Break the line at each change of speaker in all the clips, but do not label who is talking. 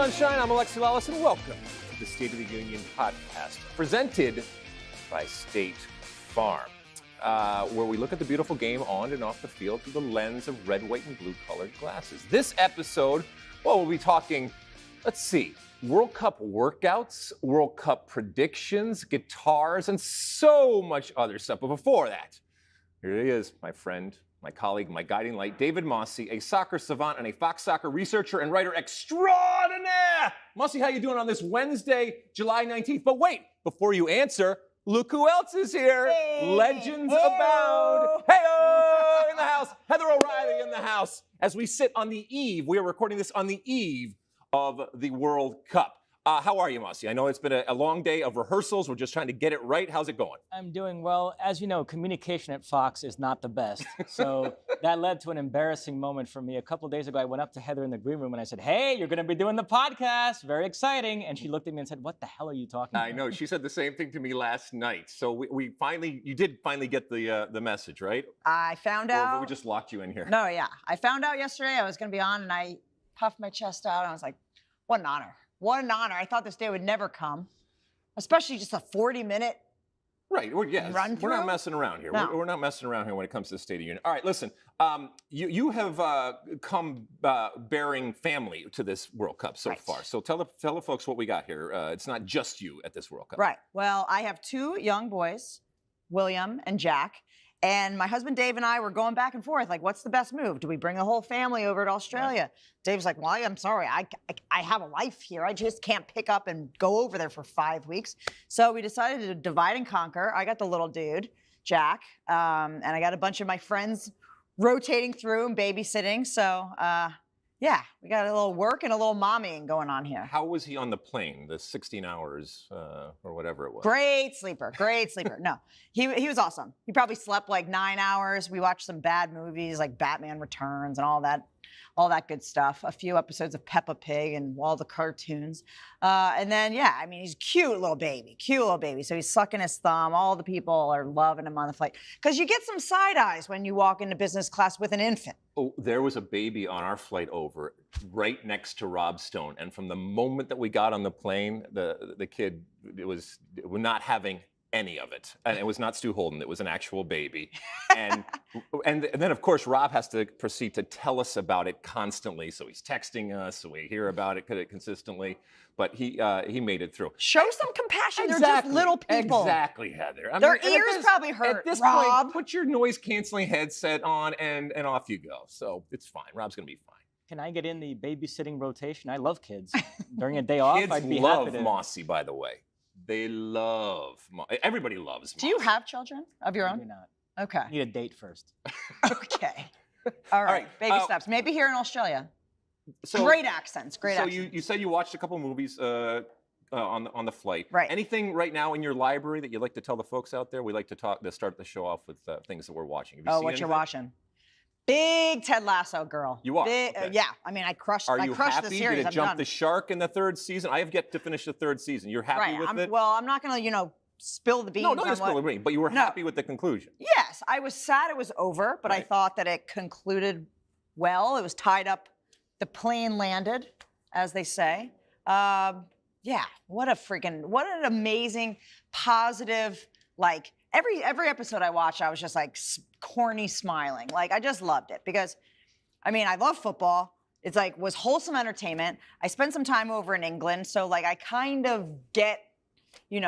Sunshine. I'm Alexi Lawless, and welcome to the State of the Union podcast, presented by State Farm, where we look at the beautiful game on and off the field through the lens of red, white, and blue-colored glasses. This episode, we'll be talking, World Cup workouts, World Cup predictions, guitars, and so much other stuff. But before that, here he is, my friend, my colleague, my guiding light, David Mosse, a soccer savant and a Fox Soccer researcher and writer extraordinaire. Mosse, how you doing on this Wednesday, July 19th? But wait, before you answer, look who else is here. Hey. Legends abound. Hey-oh, in the house. Heather O'Reilly in the house. As we sit on the eve, we are recording this on the eve of the World Cup. How are you, Mosse? I know it's been a long day of rehearsals. We're just trying to get it right. How's it going?
I'm doing well. As you know, communication at Fox is not the best. So that led to an embarrassing moment for me. A couple of days ago, I went up to Heather in the green room and I said, "Hey, you're going to be doing the podcast. Very exciting." And she looked at me and said, "What the hell are you talking about?"
I know. She said the same thing to me last night. So you did finally get the message, right?
I found out.
Or we just locked you in here.
No, yeah. I found out yesterday I was going to be on, and I puffed my chest out, and I was like, what an honor. What an honor. I thought this day would never come, especially just a 40-minute
right.
run through.
We're not messing around here.
No.
We're not messing around here when it comes to the State of the Union. All right, listen. You have come bearing family to this World Cup so far. So tell the folks what we got here. It's not just you at this World Cup.
Right. Well, I have two young boys, William and Jack. And my husband, Dave, and I were going back and forth, like, what's the best move? Do we bring the whole family over to Australia? Right. Dave's like, well, I'm sorry. I have a life here. I just can't pick up and go over there for 5 weeks. So we decided to divide and conquer. I got the little dude, Jack, and I got a bunch of my friends rotating through and babysitting. So, yeah, we got a little work and a little mommying going on here.
How was he on the plane, the 16 hours or whatever it was?
Great sleeper. No, he was awesome. He probably slept like 9 hours. We watched some bad movies like Batman Returns and all that good stuff. A few episodes of Peppa Pig and all the cartoons. And then, yeah, I mean, he's a cute little baby. So he's sucking his thumb. All the people are loving him on the flight. Because you get some side eyes when you walk into business class with an infant.
Oh, there was a baby on our flight over right next to Rob Stone. And from the moment that we got on the plane, the kid was not having any of it. And it was not Stu Holden. It was an actual baby. And then, of course, Rob has to proceed to tell us about it constantly. So he's texting us. So we hear about it consistently. But he made it through.
Show some compassion. Exactly. They're just little people.
Exactly, Heather.
Their ears probably hurt.
At this
Rob.
point, put your noise-canceling headset on and off you go. So it's fine. Rob's going to be fine.
Can I get in the babysitting rotation? I love kids. During a day off, I'd be happy to.
Kids love Mosse, by the way. They love everybody loves Mosse.
Do you have children of your own?
I do not.
Okay.
I need a date first.
Okay. All right. Baby steps. Maybe here in Australia. So, great accents.
So you said you watched a couple movies on the flight.
Right.
Anything right now in your library that you'd like to tell the folks out there? We like to start the show off with things that we're watching. Have you seen
what
anything?
you're watching? Big Ted Lasso girl.
You are?
Okay. Yeah. I mean, I crushed the series.
Are you happy? Did it jump the shark in the third season? I have yet to finish the third season. You're happy with it?
Well, I'm not going to, spill the beans.
No, don't spill the beans, but you were happy with the conclusion.
Yes. I was sad it was over, but I thought that it concluded well. It was tied up. The plane landed, as they say. Yeah. What an amazing, positive, like, Every episode I watched, I was just like corny smiling. Like, I just loved it because, I mean, I love football. It's like, was wholesome entertainment. I spent some time over in England. So like, I kind of get,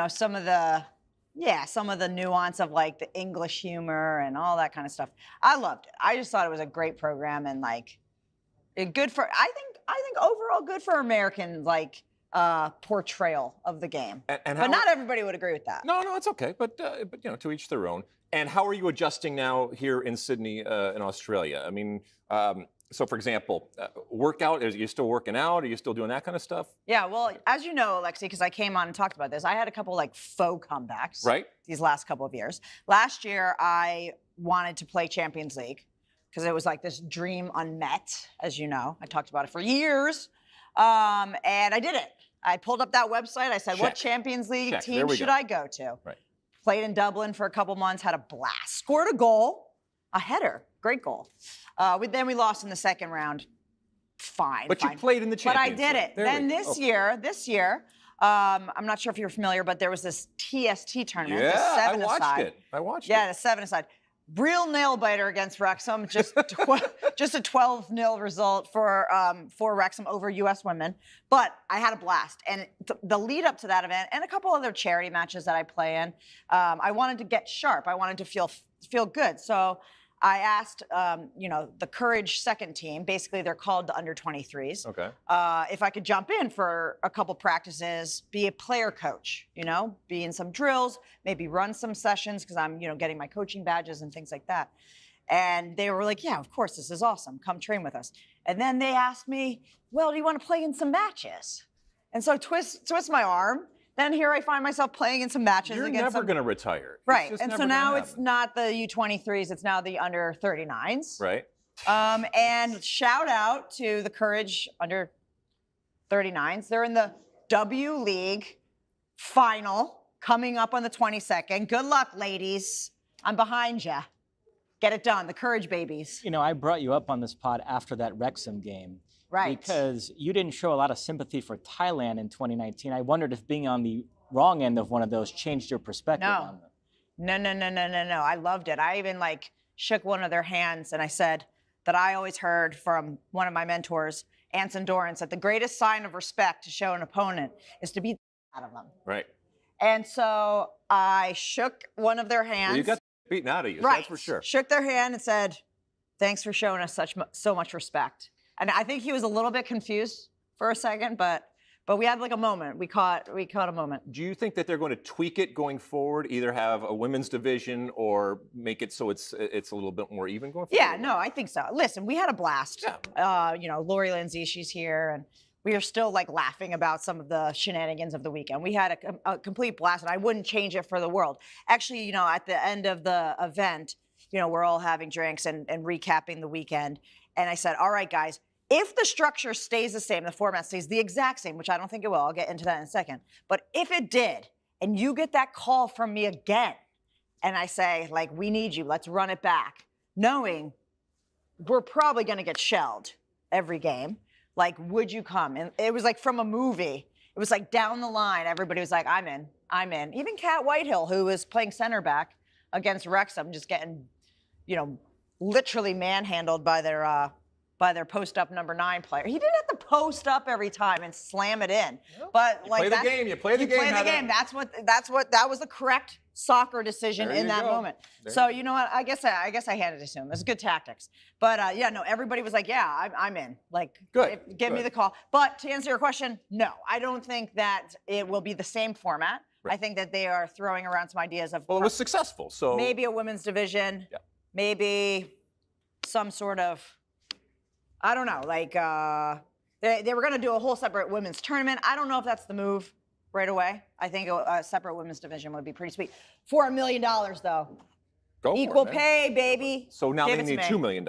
some of the nuance of like the English humor and all that kind of stuff. I loved it. I just thought it was a great program and like I think overall good for American, like, portrayal of the game. But not everybody would agree with that.
No, it's okay. But to each their own. And how are you adjusting now here in Sydney, in Australia? I mean, so for example, workout, are you still working out? Are you still doing that kind of stuff?
Yeah, well, as you know, Alexi, because I came on and talked about this, I had a couple like faux comebacks these last couple of years. Last year, I wanted to play Champions League because it was like this dream unmet, as you know. I talked about it for years. And I did it. I pulled up that website. I said, what Champions League team should I go to?
Right.
Played in Dublin for a couple months, had a blast. Scored a goal, a header, great goal. Then we lost in the second round fine.
But
fine.
you played in the
But I
championship.
did it.
There
Then
we go.
this year, I'm not sure if you're familiar, but there was this TST tournament.
Yeah,
the
I
7-a-side.
watched it. I watched
Yeah,
it.
the 7-a-side. Real nail biter against Wrexham. Just just a 12-0 result for Wrexham over US Women. But I had a blast, and the lead up to that event and a couple other charity matches that I play in, I wanted to get sharp. I wanted to feel good. So I asked, the Courage second team, basically they're called the under 23s.
Okay.
If I could jump in for a couple practices, be a player coach, be in some drills, maybe run some sessions because I'm, getting my coaching badges and things like that. And they were like, yeah, of course, this is awesome. Come train with us. And then they asked me, well, do you want to play in some matches? And so twist my arm. Then here I find myself playing in some matches.
You're
against
never going to retire.
Right.
It's
And
just
so
never
now
gonna
it's
happen.
not the U23s, it's now the under 39s.
Right.
And shout out to the Courage under 39s. They're in the W League final coming up on the 22nd. Good luck, ladies. I'm behind you. Get it done. The Courage babies.
I brought you up on this pod after that Wrexham game.
Right.
Because you didn't show a lot of sympathy for Thailand in 2019. I wondered if being on the wrong end of one of those changed your perspective on them.
No. I loved it. I even shook one of their hands and I said that I always heard from one of my mentors, Anson Dorrance, that the greatest sign of respect to show an opponent is to beat the out of them.
Right.
And so I shook one of their hands.
Well, you got beaten out of you,
right.
That's for sure.
Shook their hand and said, thanks for showing us so much respect. And I think he was a little bit confused for a second, but we had a moment. We caught a moment.
Do you think that they're going to tweak it going forward, either have a women's division or make it so it's a little bit more even going forward?
Yeah, no, I think so. Listen, we had a blast.
Yeah.
Lori Lindsay, she's here, and we are still laughing about some of the shenanigans of the weekend. We had a complete blast, and I wouldn't change it for the world. Actually, at the end of the event, we're all having drinks and recapping the weekend. And I said, all right, guys, if the structure stays the same, the format stays the exact same, which I don't think it will, I'll get into that in a second. But if it did, and you get that call from me again, and I say, we need you, let's run it back, knowing we're probably going to get shelled every game, would you come? And it was from a movie. It was down the line, everybody was like, I'm in. Even Kat Whitehill, who was playing center back against Wrexham, just getting, literally manhandled by their post-up number 9 player. He didn't have to post up every time and slam it in. But
You play the game.
You play the game. That was the correct soccer decision
There
in
you
that
go.
moment.
There
So
you
you know what? I guess I handed it to him. It was good tactics. But everybody was like, yeah, I'm in.
Good,
Give me
good.
the call. But to answer your question, no, I don't think that it will be the same format.
Right.
I think that they are throwing around some ideas of
Well, it was successful, so
maybe a women's division,
Yeah.
maybe some sort of, I don't know, they were going to do a whole separate women's tournament. I don't know if that's the move right away. I think a separate women's division would be pretty sweet. $4 million, though.
go for it,
Equal
man.
pay, baby.
So now
Give
they
it to
need
me.
$2 million.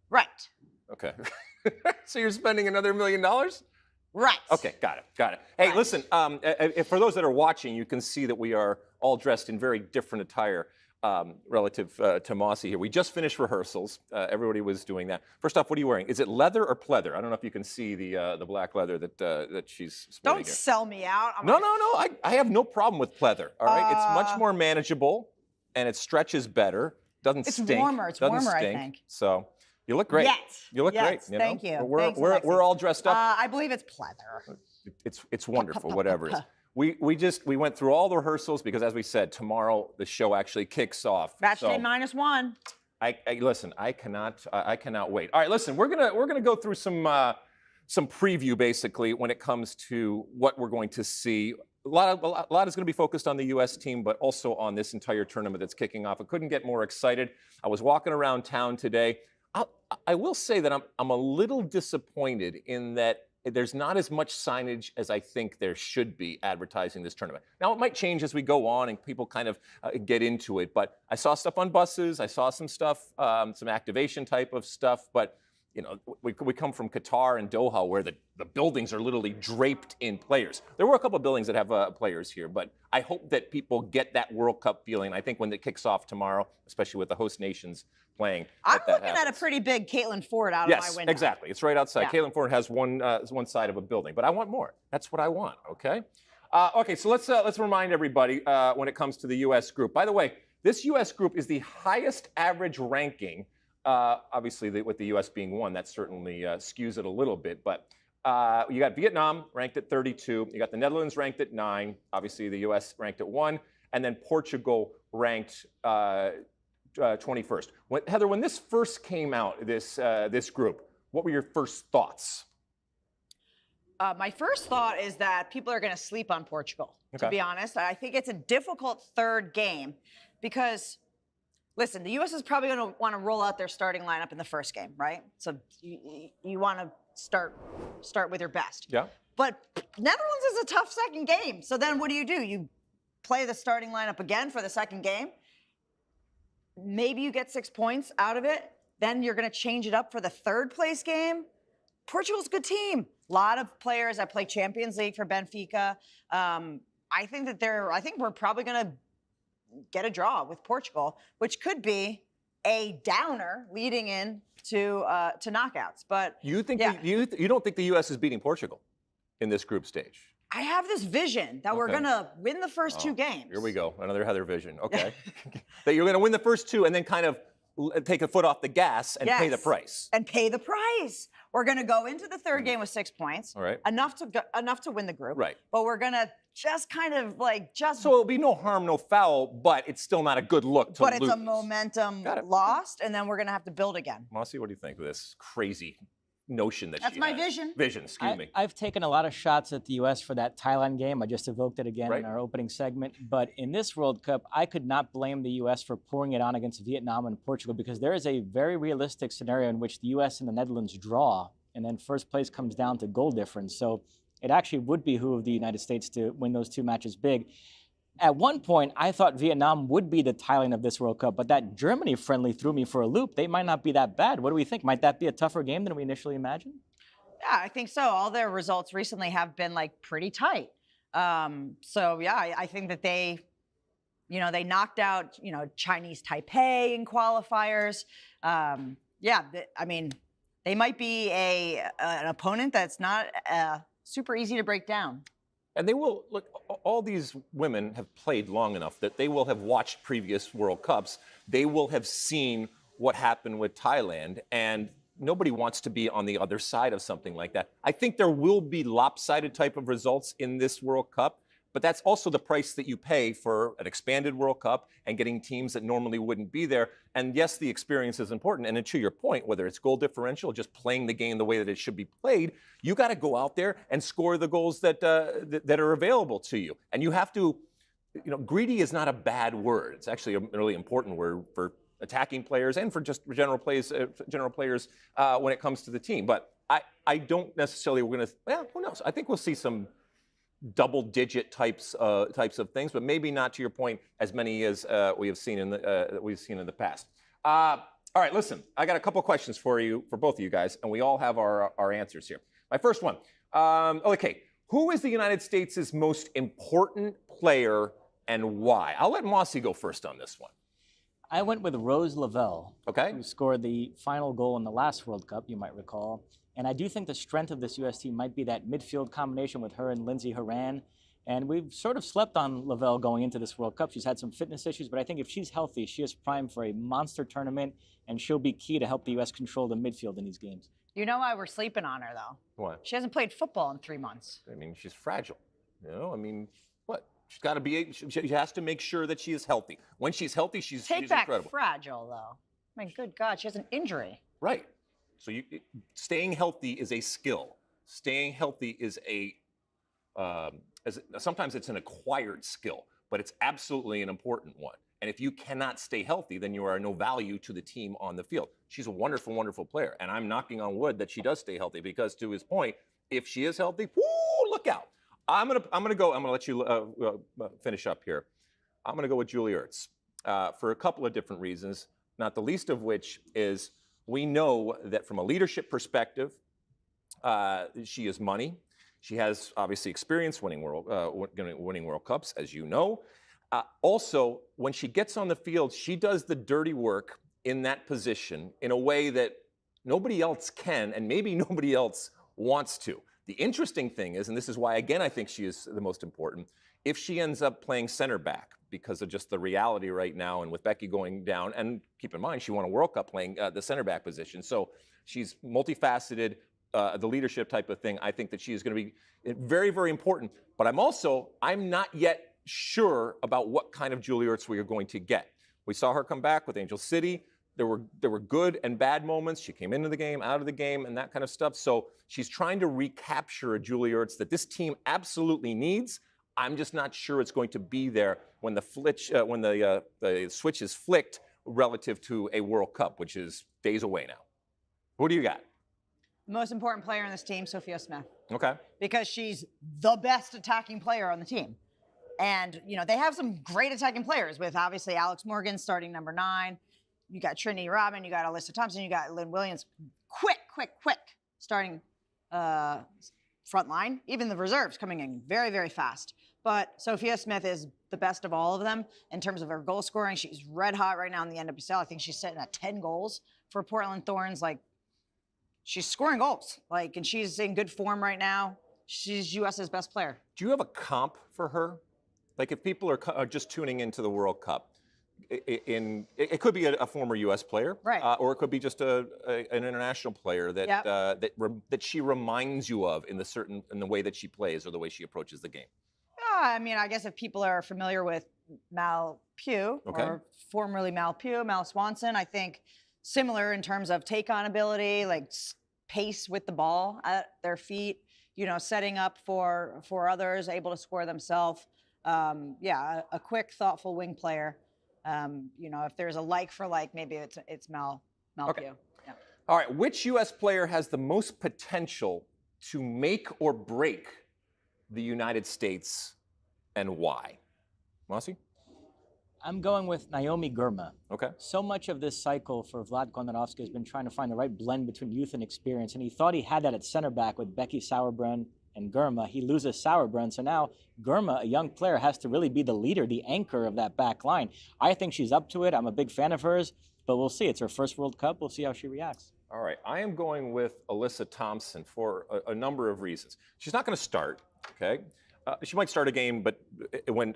Right.
Okay. So you're spending another $1 million?
Right.
Okay, got it. Hey,
Right.
listen, for those that are watching, you can see that we are all dressed in very different attire relative to Mossy here. We just finished rehearsals. Everybody was doing that. First off, what are you wearing? Is it leather or pleather? I don't know if you can see the black leather that she's sporting
Don't
here.
sell me out.
No. I have no problem with pleather, all right? It's much more manageable, and it stretches better. Doesn't
It's
stink.
warmer. It's
doesn't
warmer, I
stink.
think.
So you look great.
Yes.
You look
Yes,
great.
thank you.
We're,
Thanks,
we're,
Alexi.
we're all dressed up.
I believe it's pleather.
It's wonderful, whatever it is. We went through all the rehearsals because, as we said, tomorrow the show actually kicks off.
Match
So
day -1.
listen. I cannot wait. All right, listen. We're gonna go through some preview basically when it comes to what we're going to see. A lot is going to be focused on the U.S. team, but also on this entire tournament that's kicking off. I couldn't get more excited. I was walking around town today. I will say that I'm a little disappointed in that there's not as much signage as I think there should be advertising this tournament. Now, it might change as we go on and people kind of get into it, but I saw stuff on buses. I saw some stuff, some activation type of stuff, but we come from Qatar and Doha where the buildings are literally draped in players. There were a couple of buildings that have players here, but I hope that people get that World Cup feeling. I think when it kicks off tomorrow, especially with the host nations playing.
I'm
that
looking at a
happens.
pretty big Caitlin Ford out of my
Yes,
window.
exactly. It's right outside.
Yeah.
Caitlin Ford has one side of a building, but I want more. That's what I want. Okay. Okay. So let's remind everybody when it comes to the U.S. group. By the way, this U.S. group is the highest average ranking. Obviously, with the U.S. being one, that certainly skews it a little bit. But you got Vietnam ranked at 32. You got the Netherlands ranked at 9. Obviously, the U.S. ranked at 1, and then Portugal ranked 21st. Heather, when this first came out, this group, what were your first thoughts?
My first thought is that people are going to sleep on Portugal,
Okay.
to be honest. I think it's a difficult third game because, listen, the U.S. is probably going to want to roll out their starting lineup in the first game, right? So you want to start with your best.
Yeah.
But Netherlands is a tough second game. So then what do? You play the starting lineup again for the second game. Maybe you get 6 points out of it. Then you're going to change it up for the third place game. Portugal's a good team. A lot of players that play Champions League for Benfica. I think we're probably going to get a draw with Portugal, which could be a downer leading in to knockouts. But
You think
yeah.
you don't think the U.S. is beating Portugal in this group stage?
I have this vision that we're
Okay.
going to win the first 2 games.
Here we go. Another Heather vision. Okay. That you're going to win the first 2 and then kind of take a foot off the gas and pay the
Yes.
price.
And pay the price. We're going to go into the third game with 6 points.
All right.
Enough to win the group.
Right.
But we're going to just kind of
So it'll be no harm, no foul, but it's still not a good look to
But
lose.
it's a momentum
Got it.
lost, and then we're going to have to build again.
Mossy, what do you think of this crazy notion that
That's
she
my
has?
vision.
Vision, excuse me.
I've taken a lot of shots at the U.S. for that Thailand game. I just evoked it again
Right.
in our opening segment. But in this World Cup, I could not blame the U.S. for pouring it on against Vietnam and Portugal because there is a very realistic scenario in which the U.S. and the Netherlands draw, and then first place comes down to goal difference. So it actually would behoove the United States to win those 2 matches big. At one point, I thought Vietnam would be the Thailand of this World Cup, but that Germany friendly threw me for a loop. They might not be that bad. What do we think? Might that be a tougher game than we initially imagined?
Yeah, I think so. All their results recently have been like pretty tight. So yeah, I think that they knocked out, Chinese Taipei in qualifiers. They might be an opponent that's not super easy to break down.
And they will, look, all these women have played long enough that they will have watched previous World Cups. They will have seen what happened with Thailand, and nobody wants to be on the other side of something like that. I think there will be lopsided type of results in this World Cup, but that's also the price that you pay for an expanded World Cup and getting teams that normally wouldn't be there. And yes, the experience is important. And to your point, whether it's goal differential, just playing the game the way that it should be played, you got to go out there and score the goals that are available to you. And you have to, greedy is not a bad word. It's actually a really important word for attacking players and for just general players when it comes to the team. But I don't necessarily, who knows? I think we'll see some double-digit types of things, but maybe not, to your point, as many as we have seen in the past. All right, listen, I got a couple questions for both of you guys, and we all have our answers here. My first one, okay, who is the United States' most important player and why? I'll let Mossy go first on this one.
I went with Rose Lavelle,
Okay.
who scored the final goal in the last World Cup, you might recall. And I do think the strength of this U.S. team might be that midfield combination with her and Lindsey Horan. And we've sort of slept on Lavelle going into this World Cup. She's had some fitness issues, but I think if she's healthy, she is primed for a monster tournament, and she'll be key to help the U.S. control the midfield in these games.
You know why we're sleeping on her, though?
What?
She hasn't played football in 3 months.
I mean, she's fragile. What? She's got to be. She has to make sure that she is healthy. When she's healthy, she's incredible.
Fragile, though. I mean, good God, she has an injury.
Right. So staying healthy is a skill. Staying healthy is sometimes it's an acquired skill, but it's absolutely an important one. And if you cannot stay healthy, then you are no value to the team on the field. She's a wonderful, wonderful player, and I'm knocking on wood that she does stay healthy because, to his point, if she is healthy, whoo, look out. I'm gonna let you finish up here. I'm gonna go with Julie Ertz for a couple of different reasons, not the least of which is we know that from a leadership perspective, she is money. She has obviously experience winning World Cups, as you know. Also, when she gets on the field, she does the dirty work in that position in a way that nobody else can, and maybe nobody else wants to. The interesting thing is, and this is why, again, I think she is the most important, if she ends up playing center back because of just the reality right now, and with Becky going down, and keep in mind, she won a World Cup playing the center back position. So she's multifaceted, the leadership type of thing. I think that she is going to be very, very important. But I'm not yet sure about what kind of Julie Ertz we are going to get. We saw her come back with Angel City. There were good and bad moments. She came into the game, out of the game, and that kind of stuff. So she's trying to recapture a Julie Ertz that this team absolutely needs. I'm just not sure it's going to be there when the switch is flicked relative to a World Cup, which is days away now. Who do you got?
Most important player on this team, Sophia Smith.
Okay.
Because she's the best attacking player on the team. And, they have some great attacking players with obviously Alex Morgan starting number 9. You got Trinity Rodman, you got Alyssa Thompson, you got Lynn Williams. Quick starting front line. Even the reserves coming in very, very fast. But Sophia Smith is the best of all of them in terms of her goal scoring. She's red hot right now in the NWSL. I think she's sitting at 10 goals for Portland Thorns. She's scoring goals, and she's in good form right now. She's US's best player.
Do you have a comp for her? If people are just tuning into the World Cup, it could be a former U.S. player,
right? Or
it could be just an international player that that she reminds you of in the way that she plays or the way she approaches the game.
I guess if people are familiar with Mal Pugh, or formerly Mal Pugh, Mal Swanson, I think similar in terms of take-on ability, pace with the ball at their feet, setting up for others, able to score themselves. A quick, thoughtful wing player. If there's a for maybe it's Mal Pugh. Yeah.
All right, which U.S. player has the most potential to make or break the United States, and why? Mossy?
I'm going with Naomi Girma.
Okay.
So much of this cycle for Vlad Kondonovsky has been trying to find the right blend between youth and experience, and he thought he had that at center back with Becky Sauerbrunn and Girma. He loses Sauerbrunn, so now Girma, a young player, has to really be the leader, the anchor of that back line. I think she's up to it. I'm a big fan of hers, but we'll see. It's her first World Cup. We'll see how she reacts.
All right. I am going with Alyssa Thompson for a number of reasons. She's not going to start, okay? She might start a game, but when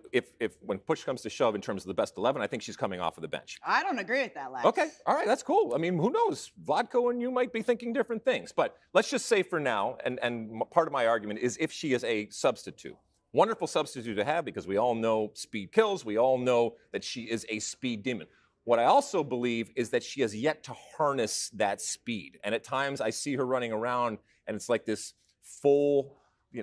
push comes to shove in terms of the best 11, I think she's coming off of the bench.
I don't agree with that, Lex.
Okay, all right, that's cool. Who knows? Vladko and you might be thinking different things. But let's just say for now, and part of my argument is if she is a substitute. Wonderful substitute to have because we all know speed kills. We all know that she is a speed demon. What I also believe is that she has yet to harness that speed. And at times I see her running around and it's like this full,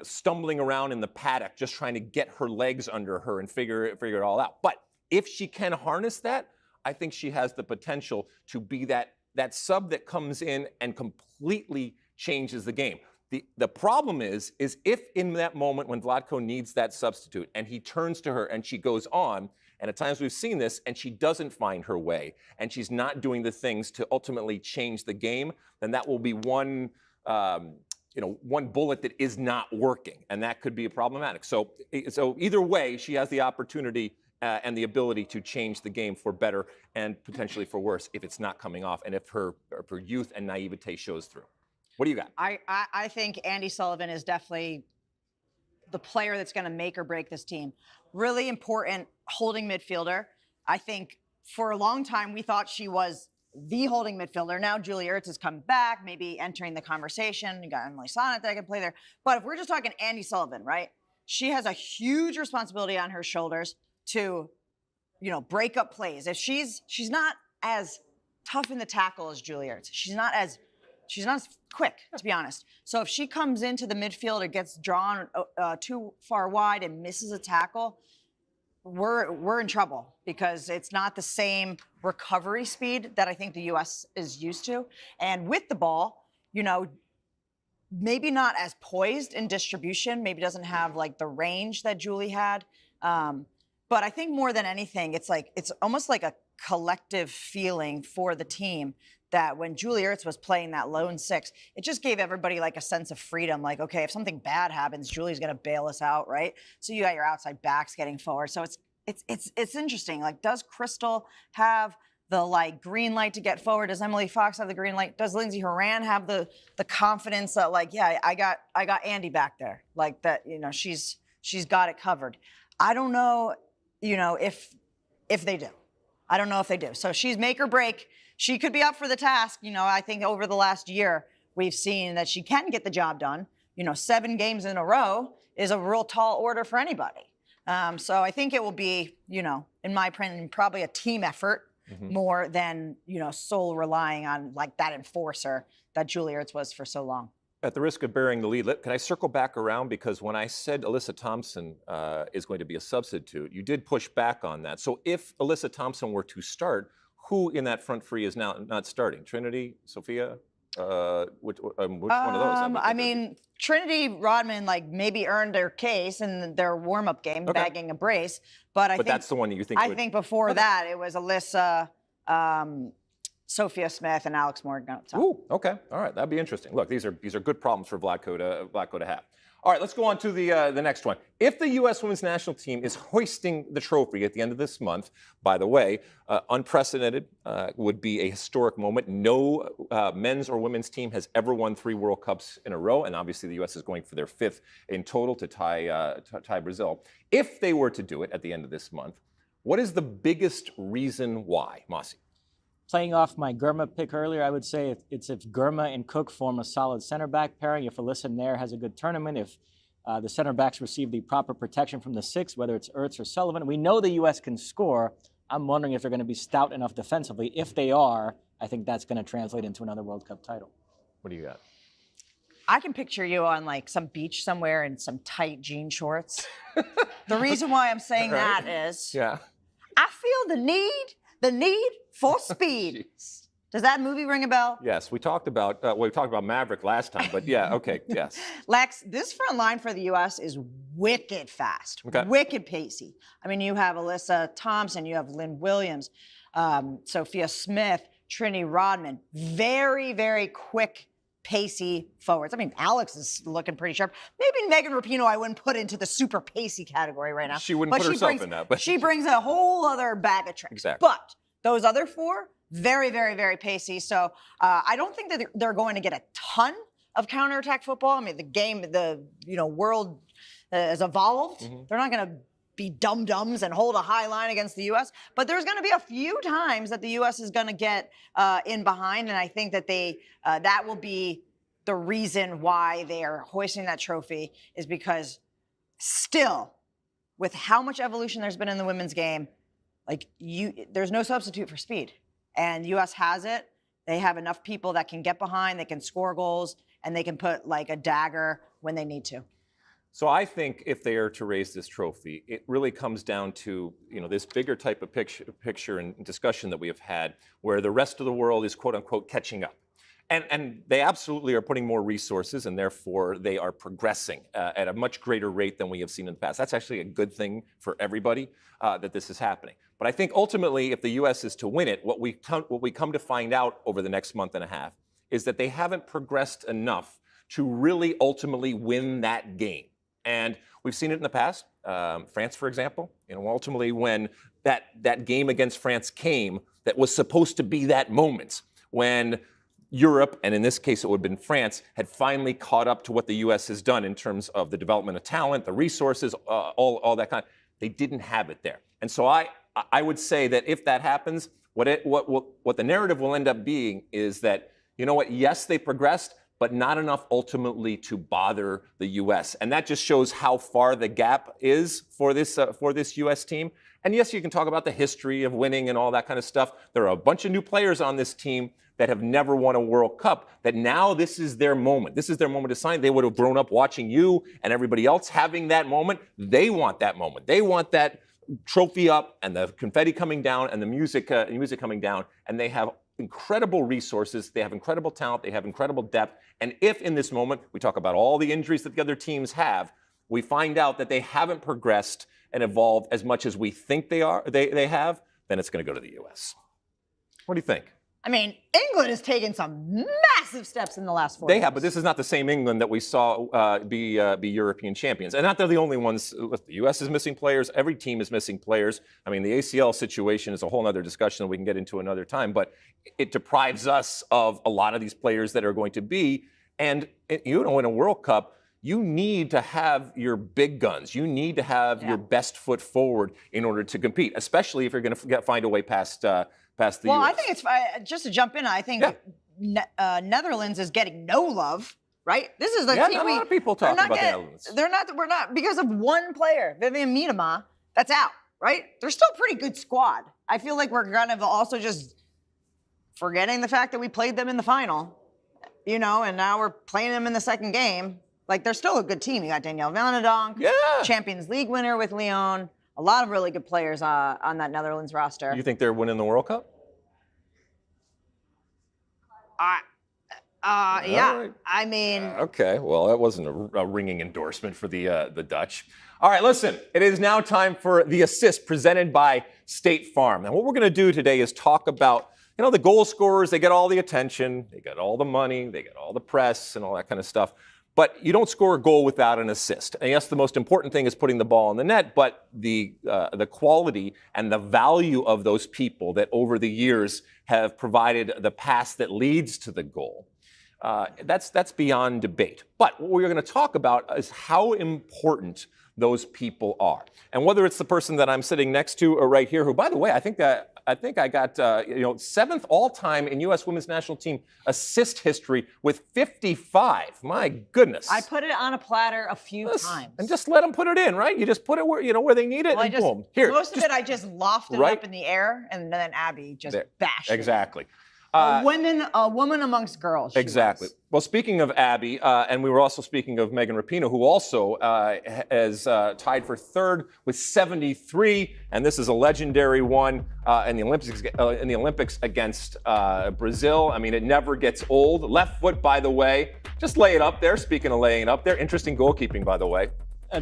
stumbling around in the paddock, just trying to get her legs under her and figure it all out. But if she can harness that, I think she has the potential to be that sub that comes in and completely changes the game. The problem is if in that moment when Vlatko needs that substitute and he turns to her and she goes on, and at times we've seen this, and she doesn't find her way, and she's not doing the things to ultimately change the game, then that will be one bullet that is not working, and that could be problematic. So either way, she has the opportunity and the ability to change the game for better and potentially for worse if it's not coming off, and if her youth and naivete shows through. What do you got?
I think Andy Sullivan is definitely the player that's going to make or break this team. Really important holding midfielder. I think for a long time we thought she was the holding midfielder. Now Julie Ertz has come back, maybe entering the conversation. You got Emily Sonnet that can play there. But if we're just talking Andy Sullivan, right? She has a huge responsibility on her shoulders to, break up plays. If she's not as tough in the tackle as Julie Ertz. She's not as quick, to be honest. So if she comes into the midfield or gets drawn too far wide and misses a tackle, we're in trouble because it's not the same recovery speed that I think the U.S. is used to. And with the ball, maybe not as poised in distribution, maybe doesn't have the range that Julie had. But I think more than anything, it's almost like a collective feeling for the team that when Julie Ertz was playing that lone six, it just gave everybody a sense of freedom. Okay, if something bad happens, Julie's going to bail us out, right? So you got your outside backs getting forward. So it's interesting. Does Crystal have the like green light to get forward? Does Emily Fox have the green light? Does Lindsey Horan have the confidence that like, yeah, I got Andy back there, like that, you know, she's got it covered. I don't know, you know, if they do. I don't know if they do. So she's make or break. She could be up for the task. You know, I think over the last year we've seen that she can get the job done. You know, 7 games in a row is a real tall order for anybody. So I think it will be, you know, in my opinion, probably a team effort more than, you know, sole relying on like that enforcer that Julie Ertz was for so long.
At the risk of bearing the lead, can I circle back around? Because when I said Alyssa Thompson is going to be a substitute, you did push back on that. So if Alyssa Thompson were to start, who in that front three is now not starting? Trinity, Sophia? Which one of those?
I mean, Trinity Rodman like maybe earned their case in their warm-up game, bagging a brace. But I think
that's the one that you think.
I think before that it was Alyssa, Sophia Smith, and Alex Morgan.
Ooh, okay, all right, that'd be interesting. Look, these are good problems for Vlatko to have. All right, let's go on to the next one. If the U.S. Women's National Team is hoisting the trophy at the end of this month, by the way, unprecedented, would be a historic moment. No men's or women's team has ever won 3 World Cups in a row, and obviously the U.S. is going for their 5th in total to tie Brazil. If they were to do it at the end of this month, what is the biggest reason why, Mossy?
Playing off my Gurma pick earlier, I would say it's if Gurma and Cook form a solid center back pairing, if Alyssa Nair has a good tournament, if the center backs receive the proper protection from the 6, whether it's Ertz or Sullivan. We know the U.S. can score. I'm wondering if they're going to be stout enough defensively. If they are, I think that's going to translate into another World Cup title.
What do you got?
I can picture you on like some beach somewhere in some tight jean shorts. The reason why I'm saying that is I feel the need for speed. Does that movie ring a bell?
Yes, we talked about Maverick last time, but yeah, okay, yes.
Lex, this front line for the U.S. is wicked fast, wicked pacey. I mean, you have Alyssa Thompson, you have Lynn Williams, Sophia Smith, Trinity Rodman, very, very quick, pacey forwards. I mean, Alex is looking pretty sharp. Maybe Megan Rapinoe I wouldn't put into the super pacey category right now.
She wouldn't put herself in that. But
she brings a whole other bag of tricks.
Exactly.
But those other 4, very, very, very pacey. So I don't think that they're going to get a ton of counterattack football. I mean, the game, world has evolved. They're not going to be dum-dums and hold a high line against the U.S. But there's going to be a few times that the U.S. is going to get in behind, and I think that that will be the reason why they are hoisting that trophy is because still, with how much evolution there's been in the women's game, there's no substitute for speed. And U.S. has it. They have enough people that can get behind, they can score goals, and they can put like a dagger when they need to.
So I think if they are to raise this trophy, it really comes down to, this bigger type of picture and discussion that we have had where the rest of the world is quote unquote catching up. And they absolutely are putting more resources, and therefore they are progressing at a much greater rate than we have seen in the past. That's actually a good thing for everybody that this is happening. But I think ultimately, if the U.S. is to win it, what we come to find out over the next month and a half is that they haven't progressed enough to really ultimately win that game. And we've seen it in the past. France, for example, ultimately when that game against France came, that was supposed to be that moment when Europe, and in this case it would have been France, had finally caught up to what the U.S. has done in terms of the development of talent, the resources, all that kind. They didn't have it there. And so I would say that if that happens, what the narrative will end up being is that, yes, they progressed, but not enough ultimately to bother the U.S. And that just shows how far the gap is for this U.S. team. And yes, you can talk about the history of winning and all that kind of stuff. There are a bunch of new players on this team that have never won a World Cup, that now this is their moment. This is their moment to shine. They would have grown up watching you and everybody else having that moment. They want that moment. They want that trophy up and the confetti coming down and the music coming down. And they have incredible resources. They have incredible talent. They have incredible depth. And if in this moment, we talk about all the injuries that the other teams have, we find out that they haven't progressed and evolved as much as we think they have, then it's going to go to the U.S. What do you think?
I mean, England has taken some massive steps in the last 4 years.
They have, but this is not the same England that we saw be European champions. And not they're the only ones. The U.S. is missing players. Every team is missing players. I mean, the ACL situation is a whole other discussion that we can get into another time. But it deprives us of a lot of these players that are going to be. And, in a World Cup, you need to have your big guns. You need to have your best foot forward in order to compete, especially if you're going to find a way past the U.S.
Well, I think it's just to jump in. I think Netherlands is getting no love, right? This is the team.
Not a lot of people talk about the Netherlands.
We're not because of one player, Vivian Miedema, that's out, right? They're still a pretty good squad. I feel like we're kind of also just forgetting the fact that we played them in the final, and now we're playing them in the second game. Like, they're still a good team. You got Danielle Vanendonk, Champions League winner with Lyon. A lot of really good players on that Netherlands roster.
You think they're winning the World Cup?
Yeah.
Right.
I mean.
Okay. Well, that wasn't a ringing endorsement for the Dutch. All right. Listen, it is now time for the assist presented by State Farm. Now, what we're going to do today is talk about, the goal scorers. They get all the attention. They get all the money. They get all the press and all that kind of stuff. But you don't score a goal without an assist. And yes, the most important thing is putting the ball in the net, but the quality and the value of those people that over the years have provided the pass that leads to the goal, that's beyond debate. But what we're going to talk about is how important those people are. And whether it's the person that I'm sitting next to or right here, who, by the way, I think I got 7th all-time in U.S. Women's National Team assist history with 55. My goodness.
I put it on a platter a few times.
And just let them put it in, right? You just put it where they need it, and boom. Here,
most of it, I just lofted up in the air, and then Abby just bashed it.
Exactly.
A woman amongst girls.
Exactly. Well, speaking of Abby, and we were also speaking of Megan Rapinoe, who also is tied for 3rd with 73, and this is a legendary one in the Olympics against Brazil. I mean, it never gets old. Left foot, by the way. Just lay it up there. Speaking of laying up there, interesting goalkeeping, by the way.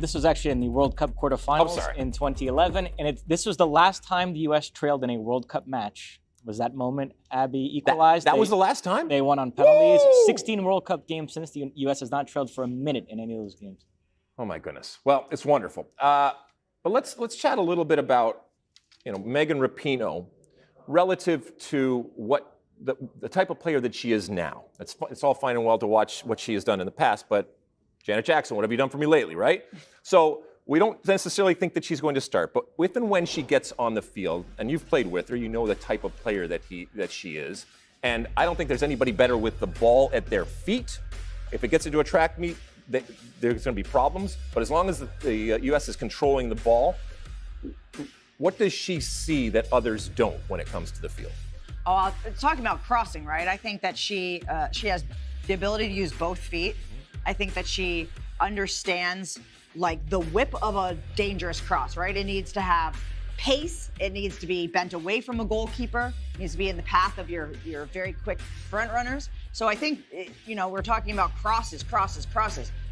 This was actually in the World Cup quarterfinals in 2011, and this was the last time the U.S. trailed in a World Cup match. Was that moment Abby equalized?
That was the last time?
They won on penalties. 16 World Cup games since. The U.S. has not trailed for a minute in any of those games.
Oh, my goodness. Well, it's wonderful. But let's chat a little bit about, Megan Rapinoe relative to what the type of player that she is now. It's all fine and well to watch what she has done in the past, but Janet Jackson, what have you done for me lately, right? So we don't necessarily think that she's going to start, but if and when she gets on the field, and you've played with her, you know the type of player that she is. And I don't think there's anybody better with the ball at their feet. If it gets into a track meet, there's going to be problems. But as long as the U.S. is controlling the ball, what does she see that others don't when it comes to the field?
Oh, talking about crossing, right? I think that she has the ability to use both feet. I think that she understands like the whip of a dangerous cross, right? It needs to have pace. It needs to be bent away from a goalkeeper. It needs to be in the path of your very quick front runners. So I think, we're talking about crosses.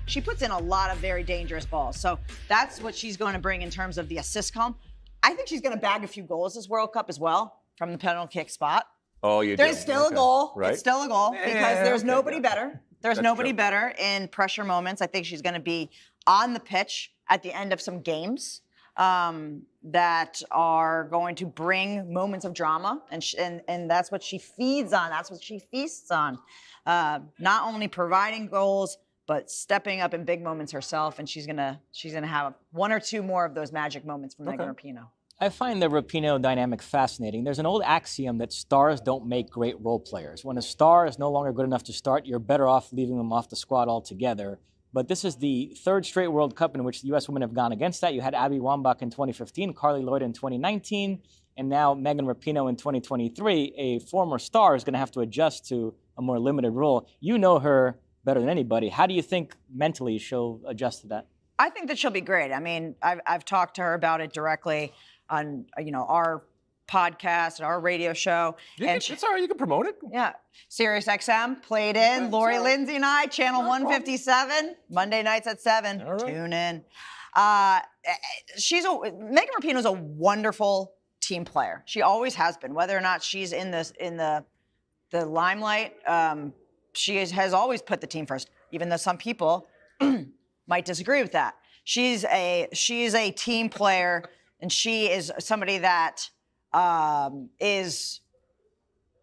She puts in a lot of very dangerous balls. So that's what she's going to bring in terms of the assist column. I think she's going to bag a few goals this World Cup as well from the penalty kick spot.
Oh, you do?
There's still a goal.
Right?
It's still a goal because there's nobody better. There's nobody better in pressure moments. I think she's going to be on the pitch at the end of some games that are going to bring moments of drama, and that's what she feeds on. That's what she feasts on. Not only providing goals, but stepping up in big moments herself. And she's gonna have 1 or 2 more of those magic moments from Megan Rapinoe.
I find the Rapinoe dynamic fascinating. There's an old axiom that stars don't make great role players. When a star is no longer good enough to start, you're better off leaving them off the squad altogether. But this is the 3rd straight World Cup in which the U.S. women have gone against that. You had Abby Wambach in 2015, Carly Lloyd in 2019, and now Megan Rapinoe in 2023. A former star is going to have to adjust to a more limited role. You know her better than anybody. How do you think mentally she'll adjust to that?
I think that she'll be great. I mean, I've talked to her about it directly on our podcast and our radio show.
It's all right. You can promote it.
Yeah. Sirius XM played in. Lori Lindsay and I, channel 157, Monday nights at 7. Right. Tune in. Megan Rapinoe is a wonderful team player. She always has been, whether or not she's in the the limelight. She has always put the team first, even though some people might disagree with that. She's a team player, and she is somebody that is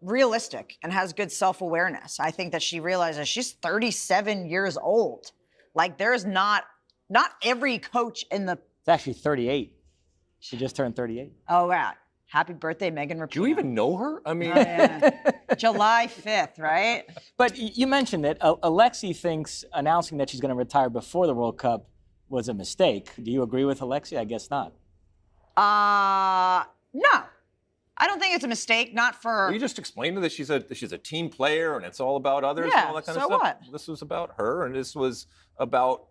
realistic and has good self-awareness. I think that she realizes she's 37 years old. Like, there's not every coach in the...
It's actually 38. She just turned 38.
Oh, right. Happy birthday, Megan Rapinoe.
Do you even know her? I mean...
July 5th, right?
But you mentioned it. Alexi thinks announcing that she's going to retire before the World Cup was a mistake. Do you agree with Alexi? I guess not.
No. I don't think it's a mistake, not for...
Well, you just explained to that she's a team player and it's all about others
Yeah,
and all that kind
so
of stuff.
what?
This was about her and this was about,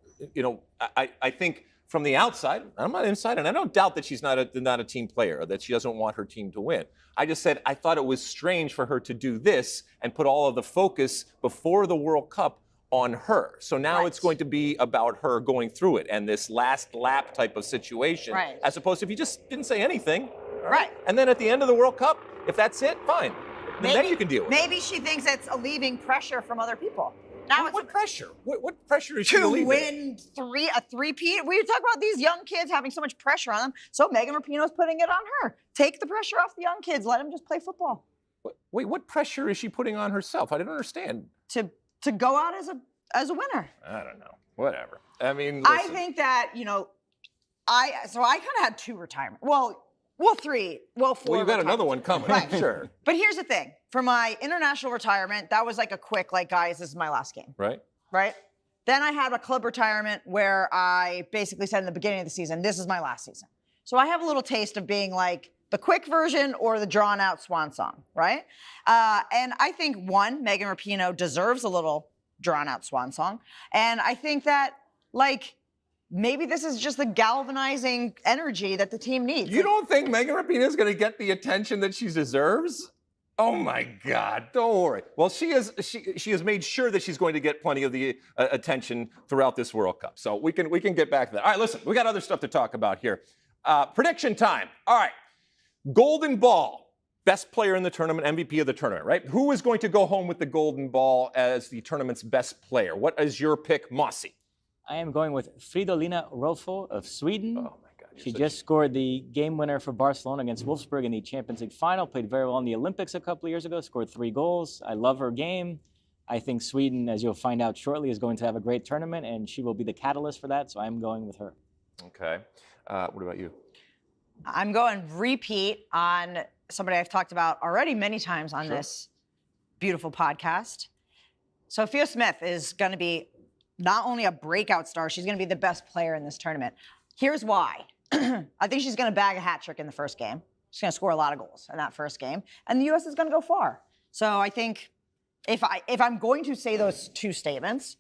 I think from the outside, I'm not inside, and I don't doubt that she's not a team player, or that she doesn't want her team to win. I just said I thought it was strange for her to do this and put all of the focus before the World Cup on her. So now it's going to be about her going through it and this last lap type of situation, as opposed to if you just didn't say anything.
Right.
And then at the end of the World Cup, if that's it, fine. Then you can deal with it.
Maybe she thinks it's alleviating pressure from other people. Now it's
What pressure? What pressure is she
to
alleviating?
win a three-peat. We talk about these young kids having so much pressure on them. So Megan Rapinoe's putting it on her. Take the pressure off the young kids. Let them just play football.
Wait, what pressure is she putting on herself? I didn't understand.
To go out as a winner.
I don't know. Whatever. I mean,
I
listen.
think that, I kind of had 2 retirements. Well, 3. Well, 4.
Well, you got another one coming.
Right.
Sure.
But here's the thing. For my international retirement, that was like a quick, guys, this is my last game.
Right.
Right? Then I had a club retirement where I basically said in the beginning of the season, this is my last season. So I have a little taste of being like the quick version or the drawn out swan song, right? And I think Megan Rapinoe deserves a little drawn out swan song. And I think that maybe this is just the galvanizing energy that the team needs.
You don't think Megan Rapinoe is going to get the attention that she deserves? Oh my God! Don't worry. Well, she has made sure that she's going to get plenty of the attention throughout this World Cup. So we can get back to that. All right, listen, we got other stuff to talk about here. Prediction time. All right, Golden Ball, best player in the tournament, MVP of the tournament, right? Who is going to go home with the Golden Ball as the tournament's best player? What is your pick, Mossy?
I am going with Fridolina Rolfo of Sweden.
Oh my God!
She just scored the game winner for Barcelona against Wolfsburg in the Champions League final, played very well in the Olympics a couple of years ago, scored 3 goals. I love her game. I think Sweden, as you'll find out shortly, is going to have a great tournament, and she will be the catalyst for that, so I'm going with her.
Okay. What about you?
I'm going repeat on somebody I've talked about already many times on this beautiful podcast. Sophia Smith is going to be not only a breakout star, she's going to be the best player in this tournament. Here's why. I think she's going to bag a hat trick in the first game. She's going to score a lot of goals in that first game, and the U.S. is going to go far. So I think if I'm going to say those 2 statements,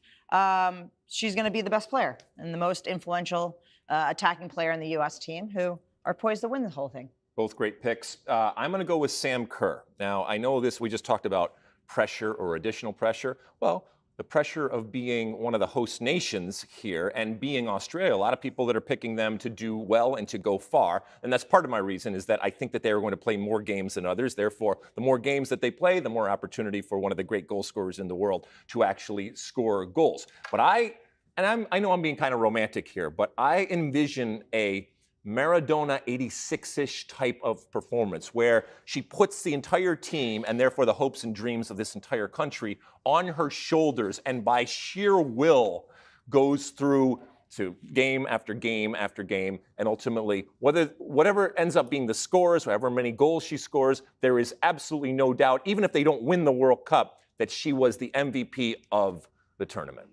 she's going to be the best player and the most influential attacking player in the U.S. team, who are poised to win the whole thing.
Both great picks. I'm going to go with Sam Kerr. Now, I know we just talked about pressure or additional pressure. Well, the pressure of being one of the host nations here and being Australia, a lot of people that are picking them to do well and to go far. And that's part of my reason, is that I think that they are going to play more games than others. Therefore, the more games that they play, the more opportunity for one of the great goal scorers in the world to actually score goals. But I know I'm being kind of romantic here, but I envision a Maradona 86-ish type of performance where she puts the entire team and therefore the hopes and dreams of this entire country on her shoulders and by sheer will goes through to game after game after game, and ultimately whatever ends up being the scores, however many goals she scores, there is absolutely no doubt, even if they don't win the World Cup, that she was the MVP of the tournament.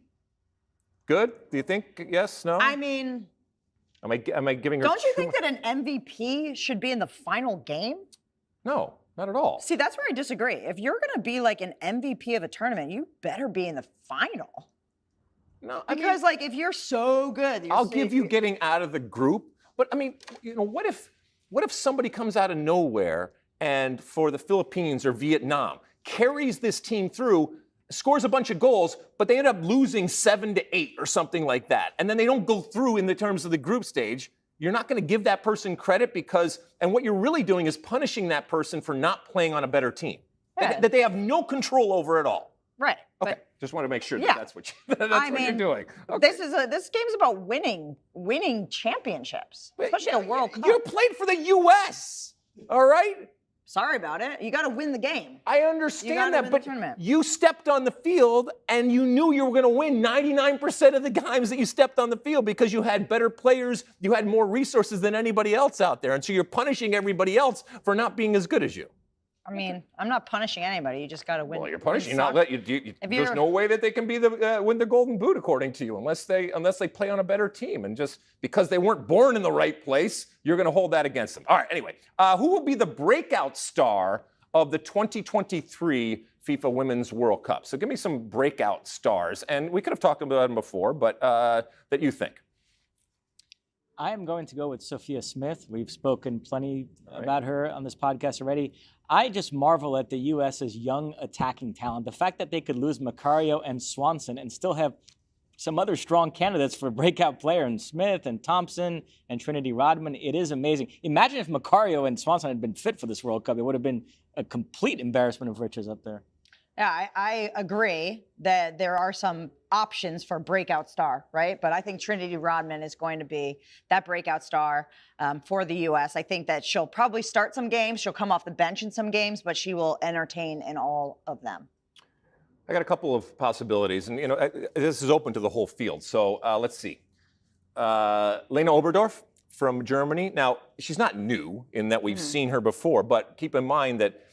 Good? Do you think yes? No?
I mean,
Am I giving her?
don't you think that an MVP should be in the final game?
No, not at all.
See, that's where I disagree. If you're going to be like an MVP of a tournament, you better be in the final.
No,
Because if you're so good,
I'll give you getting out of the group. But I mean, what if somebody comes out of nowhere and for the Philippines or Vietnam carries this team through, scores a bunch of goals, but they end up losing 7-8 or something like that, and then they don't go through in the terms of the group stage? You're not going to give that person credit and what you're really doing is punishing that person for not playing on a better team.
Yeah.
that they have no control over at all.
Right.
Okay,
But
just want to make sure
Yeah.
that's what you're doing. Okay.
this game's about winning championships, especially a World Cup.
You played for the U.S. All right.
Sorry about it. You got to win the game.
I understand that,
win the
but
tournament.
you stepped on the field and you knew you were going to win 99% of the times that you stepped on the field because you had better players, you had more resources than anybody else out there, and so you're punishing everybody else for not being as good as you.
I mean, I'm not punishing anybody. You just got to win.
Well, you're punishing.
win
There's no way that they can be win the Golden Boot, according to you, unless they play on a better team. And just because they weren't born in the right place, you're going to hold that against them. All right. Anyway, who will be the breakout star of the 2023 FIFA Women's World Cup? So give me some breakout stars, and we could have talked about them before, but that you think.
I am going to go with Sophia Smith. We've spoken plenty about her on this podcast already. I just marvel at the U.S.'s young attacking talent. The fact that they could lose Macario and Swanson and still have some other strong candidates for breakout player, and Smith and Thompson and Trinity Rodman, it is amazing. Imagine if Macario and Swanson had been fit for this World Cup. It would have been a complete embarrassment of riches up there.
Yeah, I agree that there are some options for breakout star, right? But I think Trinity Rodman is going to be that breakout star for the U.S. I think that she'll probably start some games. She'll come off the bench in some games, but she will entertain in all of them.
I got a couple of possibilities, and this is open to the whole field. So let's see. Lena Oberdorf from Germany. Now, she's not new in that we've seen her before, but keep in mind that,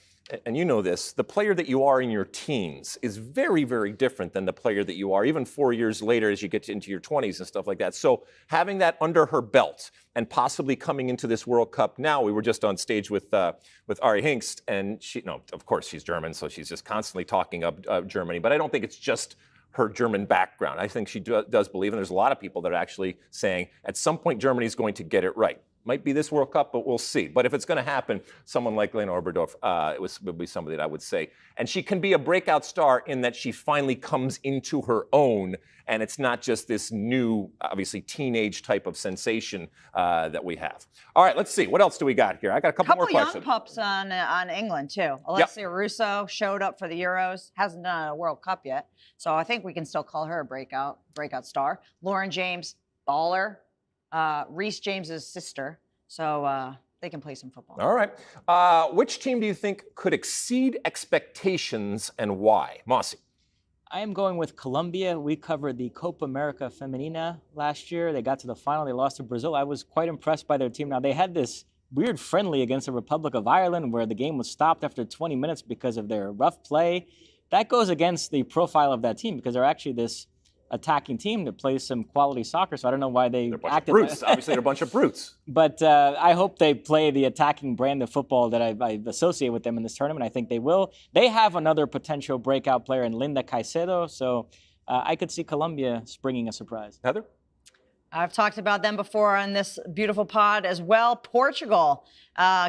and you know this, the player that you are in your teens is very, very different than the player that you are even 4 years later as you get into your 20s and stuff like that. So having that under her belt and possibly coming into this World Cup now, we were just on stage with Ari Hingst, and of course she's German, so she's just constantly talking up Germany, but I don't think it's just her German background. I think she does believe, and there's a lot of people that are actually saying at some point Germany's going to get it right. Might be this World Cup, but we'll see. But if it's going to happen, someone like Lena Oberdorf would be somebody that I would say. And she can be a breakout star in that she finally comes into her own, and it's not just this new, obviously, teenage type of sensation that we have. All right, let's see. What else do we got here? I got a couple more questions.
Young pups on England, too. Alessia Russo showed up for the Euros. Hasn't done a World Cup yet. So I think we can still call her a breakout star. Lauren James, baller. Reece James's sister, so they can play some football.
All right. Which team do you think could exceed expectations and why? Mossy.
I am going with Colombia. We covered the Copa America Femenina last year. They got to the final. They lost to Brazil. I was quite impressed by their team. Now, they had this weird friendly against the Republic of Ireland where the game was stopped after 20 minutes because of their rough play. That goes against the profile of that team because they're actually this attacking team that plays some quality soccer, so I don't know why they acted
like brutes. Obviously, they're a bunch of brutes.
But I hope they play the attacking brand of football that I associate with them in this tournament. I think they will. They have another potential breakout player in Linda Caicedo, so I could see Colombia springing a surprise.
Heather?
I've talked about them before on this beautiful pod as well. Portugal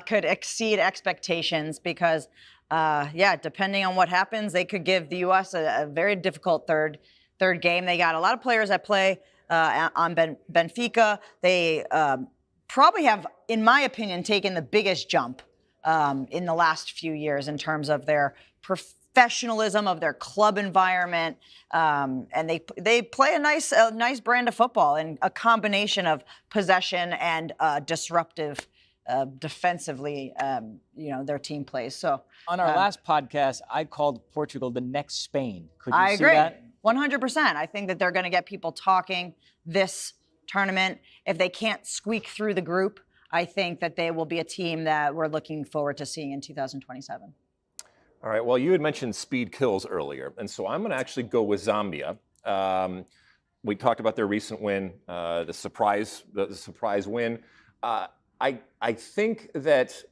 could exceed expectations because, depending on what happens, they could give the U.S. a very difficult third game. They got a lot of players that play on Benfica. They probably have, in my opinion, taken the biggest jump in the last few years in terms of their professionalism, of their club environment, and they play a nice brand of football and a combination of possession and disruptive defensively, their team plays. So
on our last podcast, I called Portugal the next Spain. Could you
I
see
agree.
that?
100%. I think that they're going to get people talking this tournament. If they can't squeak through the group, I think that they will be a team that we're looking forward to seeing in 2027.
All right. Well, you had mentioned speed kills earlier, and so I'm going to actually go with Zambia. We talked about their recent win, the surprise win. I think that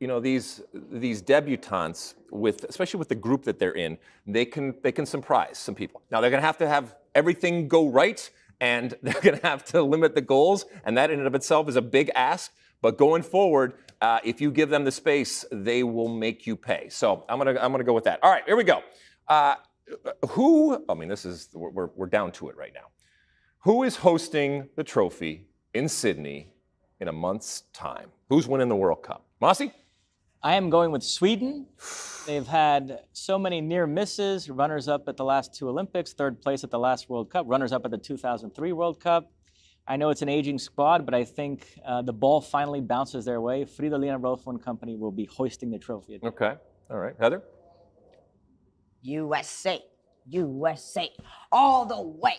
these debutantes, especially with the group that they're in, they can surprise some people. Now they're going to have everything go right, and they're going to have to limit the goals, and that in and of itself is a big ask. But going forward, if you give them the space, they will make you pay. So I'm gonna go with that. All right, here we go. We're down to it right now. Who is hosting the trophy in Sydney in a month's time? Who's winning the World Cup? Mossy?
I am going with Sweden. They've had so many near misses, runners-up at the last 2 Olympics, 3rd place at the last World Cup, runners-up at the 2003 World Cup. I know it's an aging squad, but I think the ball finally bounces their way. Fridolina Rolfo and company will be hoisting the trophy.
Okay. All right. Heather?
USA. USA. All the way.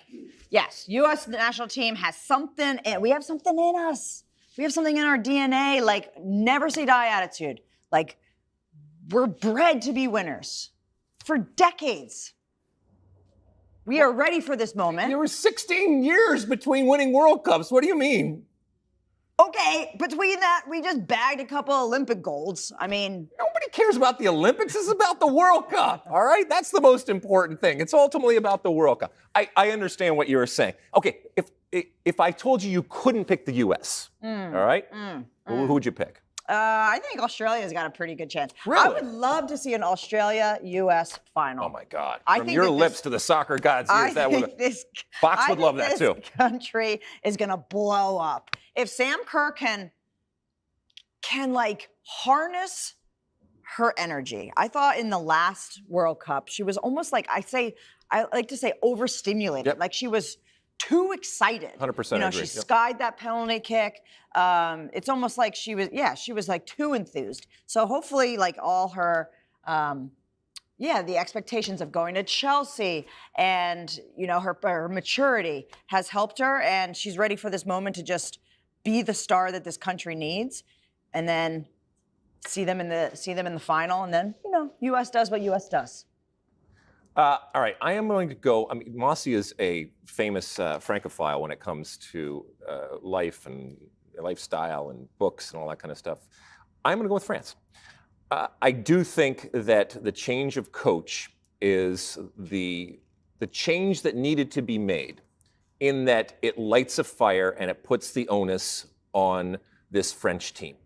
Yes, U.S. national team has something, we have something in us. We have something in our DNA, like never say die attitude. Like we're bred to be winners for decades. We are ready for this moment.
There were 16 years between winning World Cups. What do you mean?
Okay, between that, we just bagged a couple Olympic golds. I mean,
Nobody cares about the Olympics. This is about the World Cup, all right? That's the most important thing. It's ultimately about the World Cup. I understand what you were saying. Okay, if I told you couldn't pick the U.S., all right, who would you pick?
I think Australia's got a pretty good chance.
Really?
I would love to see an Australia-U.S. final.
Oh, my God.
I
From
think
your
that
lips to the soccer gods' ears, that would Fox would love that, too.
This country is going to blow up. If Sam Kerr can like harness her energy. I thought in the last World Cup, she was almost like, I like to say overstimulated.
Yep.
Like she was too excited.
100%
You know,
agree.
she skied that penalty kick. It's almost like she was like too enthused. So hopefully like all her, the expectations of going to Chelsea and, you know, her maturity has helped her, and she's ready for this moment to just be the star that this country needs, and then see them in the final, and then, you know, U.S. does what U.S. does.
All right, I am going to go. I mean, Mossy is a famous Francophile when it comes to life and lifestyle and books and all that kind of stuff. I'm going to go with France. I do think that the change of coach is the change that needed to be made, in that it lights a fire and it puts the onus on this French team.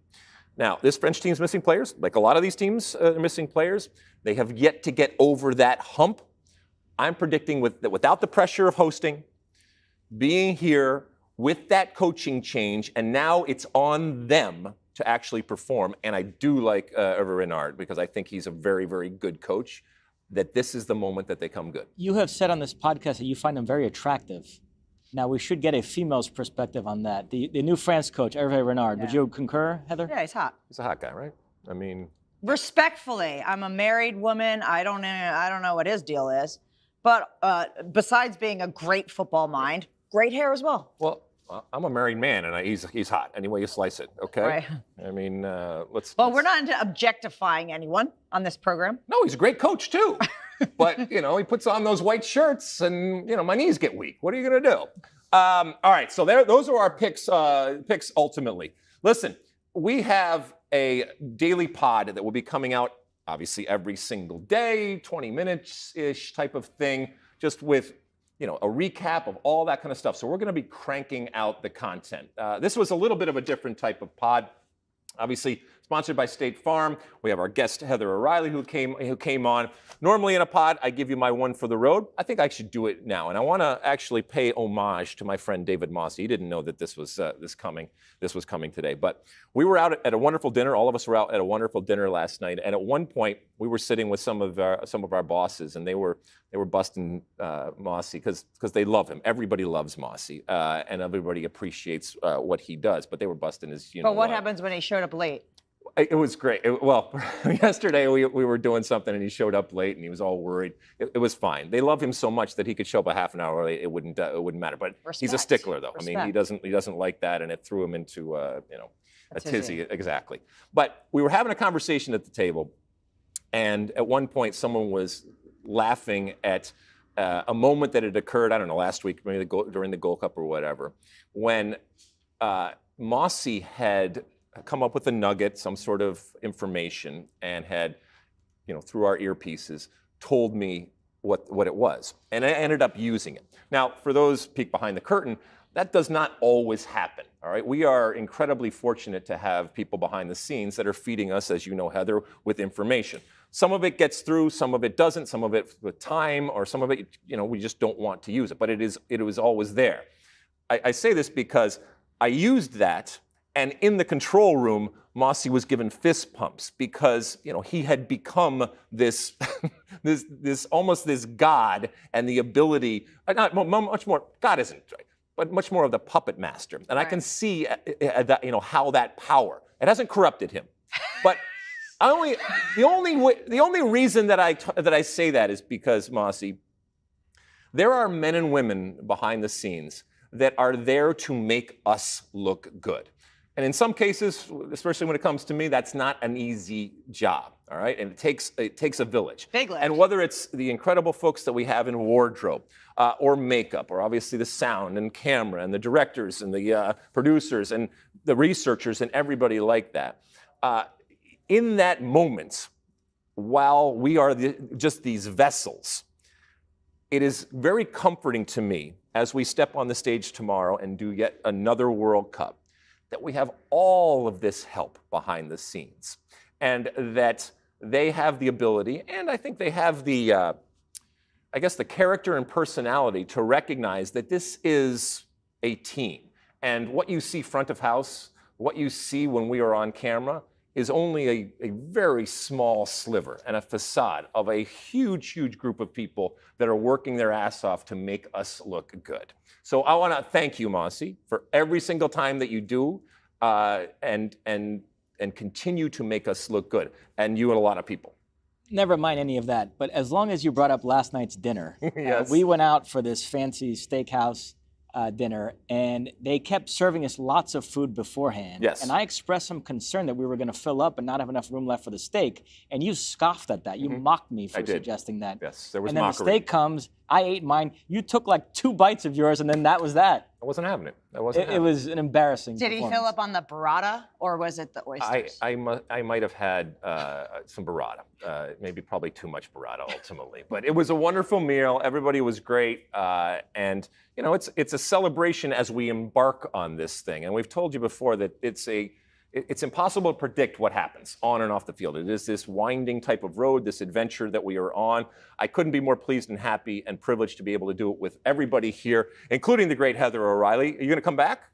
Now, this French team's missing players. Like a lot of these teams are missing players. They have yet to get over that hump. I'm predicting that without the pressure of hosting, being here with that coaching change, and now it's on them to actually perform. And I do like Hervé Renard, because I think he's a very, very good coach, that this is the moment that they come good.
You have said on this podcast that you find him very attractive. Now, we should get a female's perspective on that. The new France coach, Hervé Renard, would you concur, Heather?
Yeah, he's hot.
He's a hot guy, right? I mean,
respectfully, I'm a married woman. I don't know what his deal is, but besides being a great football mind, great hair as well.
Well, I'm a married man, and he's hot. Any way you slice it, okay?
Right.
I mean, let's.
Well, we're not into objectifying anyone on this program.
No, he's a great coach too. But, you know, he puts on those white shirts and, you know, my knees get weak. What are you going to do? All right, so those are our picks ultimately. Listen, we have a daily pod that will be coming out, obviously, every single day, 20 minutes-ish type of thing, just with, you know, a recap of all that kind of stuff. So we're going to be cranking out the content. This was a little bit of a different type of pod. Obviously, sponsored by State Farm. We have our guest, Heather O'Reilly, who came on. Normally in a pod, I give you my one for the road. I think I should do it now. And I want to actually pay homage to my friend David Mossy. He didn't know that this was coming today. But we were out at a wonderful dinner. All of us were out at a wonderful dinner last night. And at one point, we were sitting with some of our bosses, and they were busting Mossy because they love him. Everybody loves Mossy, and everybody appreciates what he does. But they were busting his,
But what happens when he showed up late?
It was great. Yesterday we were doing something and he showed up late and he was all worried. It was fine. They love him so much that he could show up a half an hour late. It wouldn't matter. But he's a stickler, though.
Respect.
I mean, he doesn't like that, and it threw him into a tizzy. Exactly. But we were having a conversation at the table, and at one point someone was laughing at a moment that had occurred. I don't know, last week, maybe during the Gold Cup or whatever, when Mossy had come up with a nugget, some sort of information, and had, you know, through our earpieces, told me what it was. And I ended up using it. Now, for those peek behind the curtain, that does not always happen, all right? We are incredibly fortunate to have people behind the scenes that are feeding us, as you know, Heather, with information. Some of it gets through, some of it doesn't, some of it with time, or some of it, you know, we just don't want to use it. But it was always there. I say this because I used that, And in the control room, Mossy was given fist pumps because, he had become this, this almost this god, and the ability, not much more, God isn't right, but much more of the puppet master. And I can see that, how that power, it hasn't corrupted him. But the only reason that I say that is because, Mossy, there are men and women behind the scenes that are there to make us look good. And in some cases, especially when it comes to me, that's not an easy job, all right? And it takes a village.
Big lift.
And whether it's the incredible folks that we have in wardrobe, or makeup, or obviously the sound and camera, and the directors and the producers and the researchers and everybody like that, in that moment, while we are just these vessels, it is very comforting to me as we step on the stage tomorrow and do yet another World Cup, that we have all of this help behind the scenes, and that they have the ability, and I think they have the, the character and personality to recognize that this is a team. And what you see front of house, what you see when we are on camera, is only a very small sliver and a facade of a huge, huge group of people that are working their ass off to make us look good. So I want to thank you, Mossy, for every single time that you do, and continue to make us look good, and you and a lot of people.
Never mind any of that, but as long as you brought up last night's dinner,
Yes.
We went out for this fancy steakhouse dinner, and they kept serving us lots of food beforehand.
Yes.
And I expressed some concern that we were going to fill up and not have enough room left for the steak, and you scoffed at that. You mocked me for suggesting that.
Yes, there was
and then
mockery.
the steak comes, I ate mine, you took like 2 bites of yours, and then that was that.
I wasn't having it.
It was an embarrassing
Did he fill up on the burrata, or was it the oysters?
I might have had some burrata, probably too much burrata ultimately. But it was a wonderful meal. Everybody was great, and it's a celebration as we embark on this thing. And we've told you before that it's impossible to predict what happens on and off the field. It is this winding type of road, this adventure that we are on. I couldn't be more pleased and happy and privileged to be able to do it with everybody here, including the great Heather O'Reilly. Are you going to come back?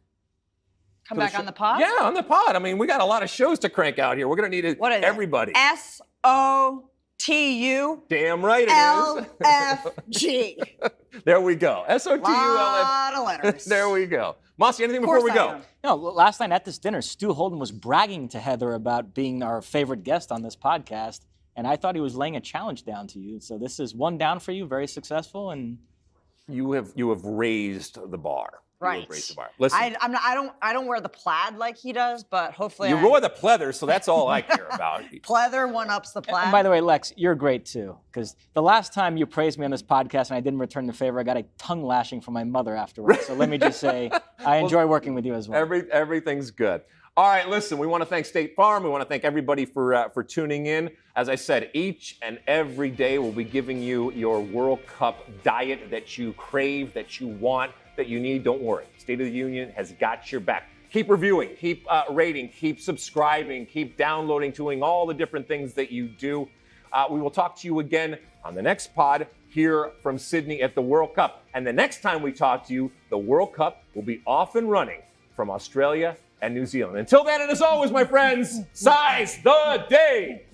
Come back on the pod?
Yeah, on the pod. I mean, we got a lot of shows to crank out here. We're going to need everybody.
SOTU.
Damn right it is.
LFG.
There we go. SOTULF.
Lot of letters.
There we go. Mossy, anything before we go?
No, last night at this dinner, Stu Holden was bragging to Heather about being our favorite guest on this podcast, and I thought he was laying a challenge down to you. So this is one down for you, very successful, and
you have raised the bar.
Right.
Listen,
I don't wear the plaid like he does, but hopefully
you wore the pleather, so that's all I care about.
Pleather one-ups the plaid.
And by the way, Lex, you're great too, because the last time you praised me on this podcast and I didn't return the favor, I got a tongue lashing from my mother afterwards. So let me just say, I enjoy working with you as well.
Everything's good. All right, listen, we want to thank State Farm. We want to thank everybody for tuning in. As I said, each and every day we'll be giving you your World Cup diet that you crave, that you want, that you need. Don't worry. State of the Union has got your back. Keep reviewing, keep rating, keep subscribing, keep downloading, doing all the different things that you do. We will talk to you again on the next pod here from Sydney at the World Cup. And the next time we talk to you, the World Cup will be off and running from Australia and New Zealand. Until then, and as always, my friends, size the day.